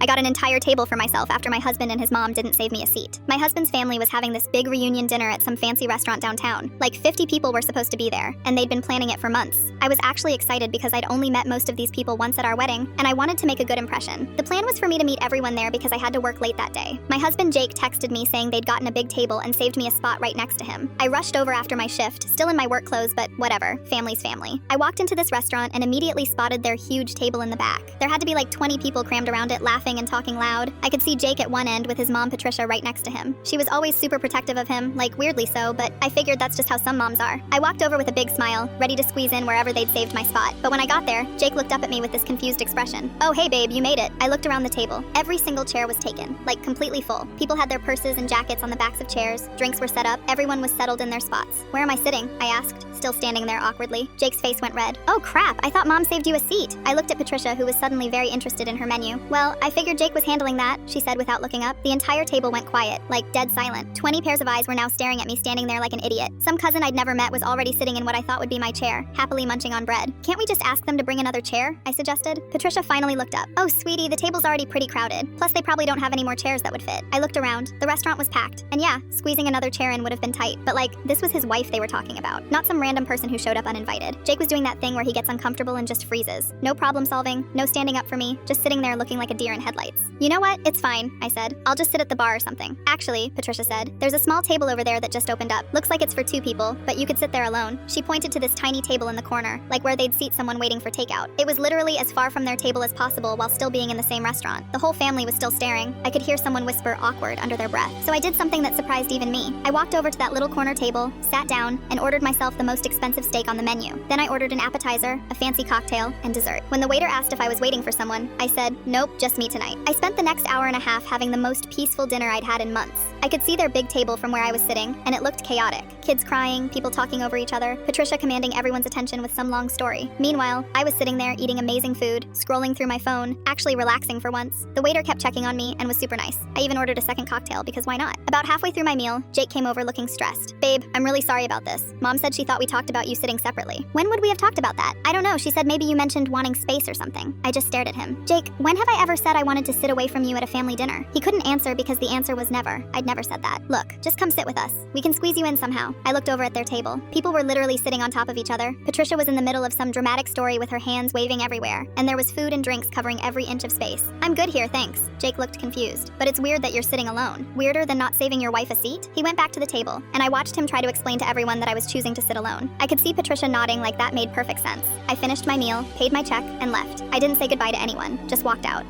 I got an entire table for myself after my husband and his mom didn't save me a seat. My husband's family was having this big reunion dinner at some fancy restaurant downtown. Like 50 people were supposed to be there, and they'd been planning it for months. I was actually excited because I'd only met most of these people once at our wedding, and I wanted to make a good impression. The plan was for me to meet everyone there because I had to work late that day. My husband Jake texted me saying they'd gotten a big table and saved me a spot right next to him. I rushed over after my shift, still in my work clothes, but whatever, family's family. I walked into this restaurant and immediately spotted their huge table in the back. There had to be like 20 people crammed around it, laughing and talking loud. I could see Jake at one end with his mom Patricia right next to him. She was always super protective of him, like weirdly so, but I figured that's just how some moms are. I walked over with a big smile, ready to squeeze in wherever they'd saved my spot. But when I got there, Jake looked up at me with this confused expression. "Oh, hey babe, you made it." I looked around the table. Every single chair was taken, like completely full. People had their purses and jackets on the backs of chairs. Drinks were set up. Everyone was settled in their spots. "Where am I sitting?" I asked, still standing there awkwardly. Jake's face went red. "Oh crap, I thought mom saved you a seat." I looked at Patricia, who was suddenly very interested in her menu. "Well, I figured Jake was handling that," she said without looking up. The entire table went quiet, like dead silent. 20 pairs of eyes were now staring at me standing there like an idiot. Some cousin I'd never met was already sitting in what I thought would be my chair, happily munching on bread. "Can't we just ask them to bring another chair?" I suggested. Patricia finally looked up. "Oh sweetie, the table's already pretty crowded. Plus they probably don't have any more chairs that would fit." I looked around. The restaurant was packed. And yeah, squeezing another chair in would have been tight. But like, this was his wife they were talking about, not some random person who showed up uninvited. Jake was doing that thing where he gets uncomfortable and just freezes. No problem solving, no standing up for me, just sitting there looking like a deer in headlights. "You know what? It's fine," I said. "I'll just sit at the bar or something." "Actually," Patricia said, "there's a small table over there that just opened up. Looks like it's for 2 people, but you could sit there alone." She pointed to this tiny table in the corner, like where they'd seat someone waiting for takeout. It was literally as far from their table as possible while still being in the same restaurant. The whole family was still staring. I could hear someone whisper awkward under their breath. So I did something that surprised even me. I walked over to that little corner table, sat down, and ordered myself the most expensive steak on the menu. Then I ordered an appetizer, a fancy cocktail, and dessert. When the waiter asked if I was waiting for someone, I said, "Nope, just me tonight." I spent the next hour and a half having the most peaceful dinner I'd had in months. I could see their big table from where I was sitting, and it looked chaotic. Kids crying, people talking over each other, Patricia commanding everyone's attention with some long story. Meanwhile, I was sitting there eating amazing food, scrolling through my phone, actually relaxing for once. The waiter kept checking on me and was super nice. I even ordered a second cocktail because why not? About halfway through my meal, Jake came over looking stressed. "Babe, I'm really sorry about this. Mom said she thought we talked about you sitting separately." "When would we have talked about that?" "I don't know, she said maybe you mentioned wanting space or something." I just stared at him. "Jake, when have I ever said I wanted to sit away from you at a family dinner?" He couldn't answer because the answer was never. I'd never said that. "Look, just come sit with us. We can squeeze you in somehow." I looked over at their table. People were literally sitting on top of each other. Patricia was in the middle of some dramatic story with her hands waving everywhere, and there was food and drinks covering every inch of space. "I'm good here, thanks." Jake looked confused. "But it's weird that you're sitting alone. Weirder than not saving your wife a seat?" He went back to the table, and I watched him try to explain to everyone that I was choosing to sit alone. I could see Patricia nodding like that made perfect sense. I finished my meal, paid my check, and left. I didn't say goodbye to anyone, just walked out.